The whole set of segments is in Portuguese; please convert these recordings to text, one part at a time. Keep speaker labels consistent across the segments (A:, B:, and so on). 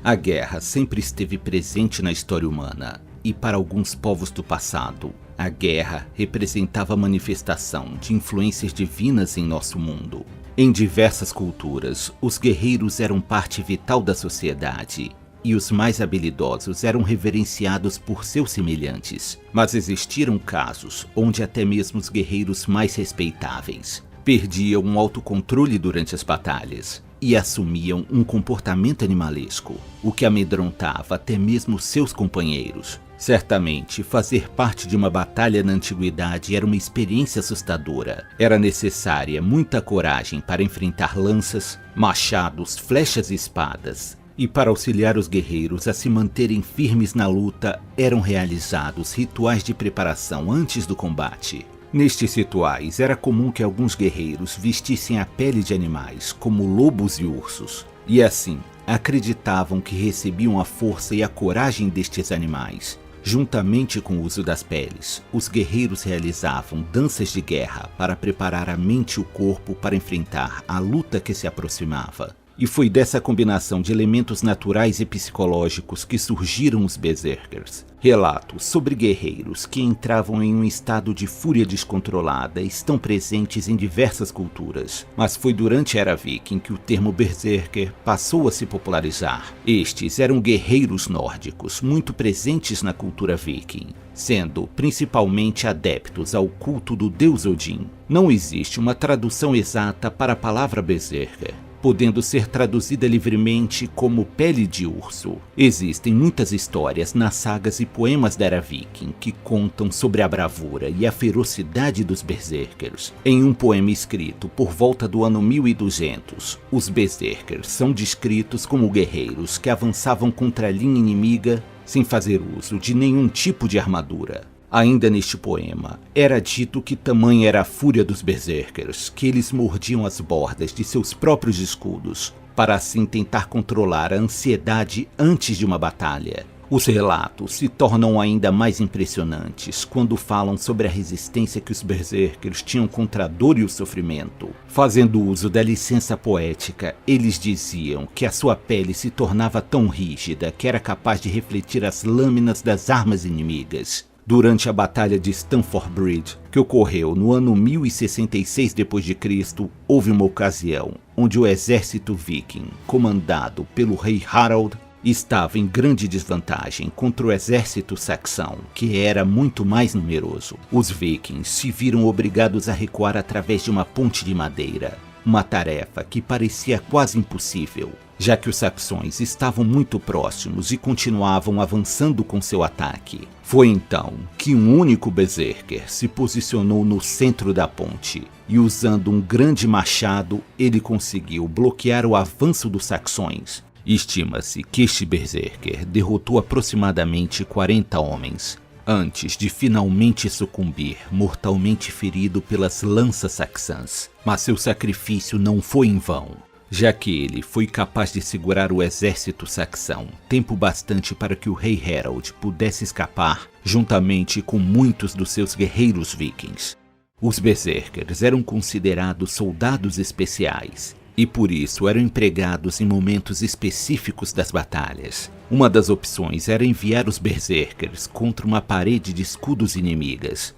A: A guerra sempre esteve presente na história humana, e para alguns povos do passado, a guerra representava a manifestação de influências divinas em nosso mundo. Em diversas culturas, os guerreiros eram parte vital da sociedade, e os mais habilidosos eram reverenciados por seus semelhantes. Mas existiram casos onde até mesmo os guerreiros mais respeitáveis perdiam o autocontrole durante as batalhas e assumiam um comportamento animalesco, o que amedrontava até mesmo seus companheiros. Certamente, fazer parte de uma batalha na antiguidade era uma experiência assustadora. Era necessária muita coragem para enfrentar lanças, machados, flechas e espadas. E para auxiliar os guerreiros a se manterem firmes na luta, eram realizados rituais de preparação antes do combate. Nestes rituais, era comum que alguns guerreiros vestissem a pele de animais, como lobos e ursos, e assim, acreditavam que recebiam a força e a coragem destes animais. Juntamente com o uso das peles, os guerreiros realizavam danças de guerra para preparar a mente e o corpo para enfrentar a luta que se aproximava. E foi dessa combinação de elementos naturais e psicológicos que surgiram os Berserkers. Relatos sobre guerreiros que entravam em um estado de fúria descontrolada estão presentes em diversas culturas, mas foi durante a Era Viking que o termo Berserker passou a se popularizar. Estes eram guerreiros nórdicos, muito presentes na cultura viking, sendo principalmente adeptos ao culto do deus Odin. Não existe uma tradução exata para a palavra Berserker, podendo ser traduzida livremente como pele de urso. Existem muitas histórias nas sagas e poemas da Era Viking que contam sobre a bravura e a ferocidade dos Berserkers. Em um poema escrito por volta do ano 1200, os Berserkers são descritos como guerreiros que avançavam contra a linha inimiga sem fazer uso de nenhum tipo de armadura. Ainda neste poema, era dito que tamanha era a fúria dos Berserkers que eles mordiam as bordas de seus próprios escudos, para assim tentar controlar a ansiedade antes de uma batalha. Os relatos se tornam ainda mais impressionantes quando falam sobre a resistência que os Berserkers tinham contra a dor e o sofrimento. Fazendo uso da licença poética, eles diziam que a sua pele se tornava tão rígida que era capaz de refletir as lâminas das armas inimigas. Durante a Batalha de Stamford Bridge, que ocorreu no ano 1066 d.C., houve uma ocasião onde o exército viking, comandado pelo rei Harald, estava em grande desvantagem contra o exército saxão, que era muito mais numeroso. Os vikings se viram obrigados a recuar através de uma ponte de madeira, uma tarefa que parecia quase impossível, já que os saxões estavam muito próximos e continuavam avançando com seu ataque. Foi então que um único berserker se posicionou no centro da ponte e, usando um grande machado, ele conseguiu bloquear o avanço dos saxões. Estima-se que este berserker derrotou aproximadamente 40 homens, antes de finalmente sucumbir, mortalmente ferido pelas lanças saxãs. Mas seu sacrifício não foi em vão, já que ele foi capaz de segurar o exército saxão tempo bastante para que o rei Harold pudesse escapar, juntamente com muitos dos seus guerreiros vikings. Os berserkers eram considerados soldados especiais, e por isso eram empregados em momentos específicos das batalhas. Uma das opções era enviar os berserkers contra uma parede de escudos inimigas,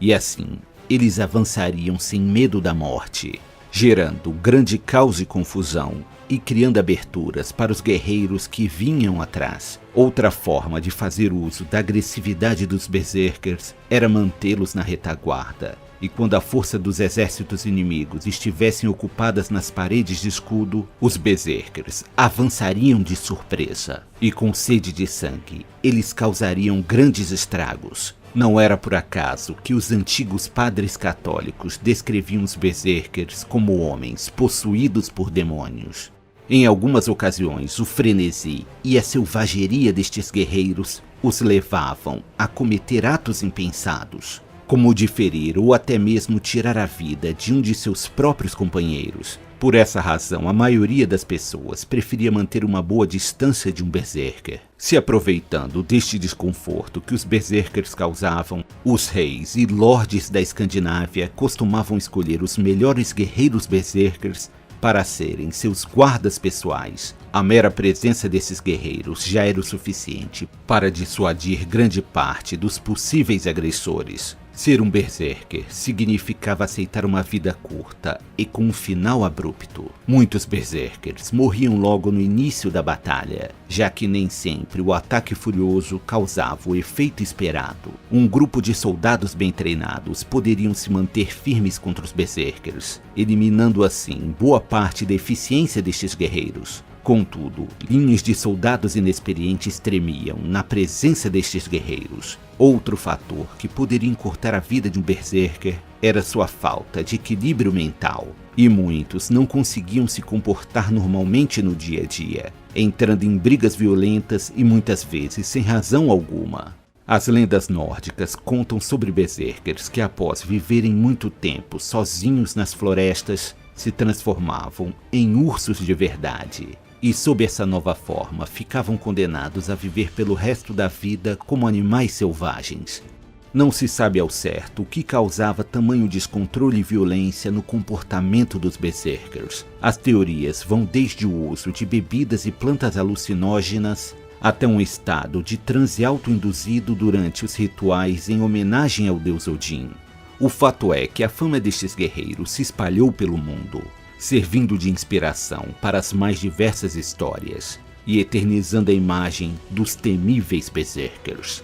A: e assim eles avançariam sem medo da morte, gerando grande caos e confusão e criando aberturas para os guerreiros que vinham atrás. Outra forma de fazer uso da agressividade dos berserkers era mantê-los na retaguarda, e quando a força dos exércitos inimigos estivessem ocupadas nas paredes de escudo, os berserkers avançariam de surpresa, e com sede de sangue, eles causariam grandes estragos. Não era por acaso que os antigos padres católicos descreviam os berserkers como homens possuídos por demônios. Em algumas ocasiões, o frenesi e a selvageria destes guerreiros os levavam a cometer atos impensados, como o de ferir ou até mesmo tirar a vida de um de seus próprios companheiros. Por essa razão, a maioria das pessoas preferia manter uma boa distância de um berserker. Se aproveitando deste desconforto que os berserkers causavam, os reis e lordes da Escandinávia costumavam escolher os melhores guerreiros berserkers para serem seus guardas pessoais. A mera presença desses guerreiros já era o suficiente para dissuadir grande parte dos possíveis agressores. Ser um berserker significava aceitar uma vida curta e com um final abrupto. Muitos berserkers morriam logo no início da batalha, já que nem sempre o ataque furioso causava o efeito esperado. Um grupo de soldados bem treinados poderiam se manter firmes contra os berserkers, eliminando assim boa parte da eficiência destes guerreiros. Contudo, linhas de soldados inexperientes tremiam na presença destes guerreiros. Outro fator que poderia encurtar a vida de um berserker era sua falta de equilíbrio mental, e muitos não conseguiam se comportar normalmente no dia a dia, entrando em brigas violentas e muitas vezes sem razão alguma. As lendas nórdicas contam sobre berserkers que, após viverem muito tempo sozinhos nas florestas, se transformavam em ursos de verdade. E sob essa nova forma ficavam condenados a viver pelo resto da vida como animais selvagens. Não se sabe ao certo o que causava tamanho descontrole e violência no comportamento dos berserkers. As teorias vão desde o uso de bebidas e plantas alucinógenas até um estado de transe autoinduzido durante os rituais em homenagem ao deus Odin. O fato é que a fama destes guerreiros se espalhou pelo mundo, servindo de inspiração para as mais diversas histórias e eternizando a imagem dos temíveis berserkers.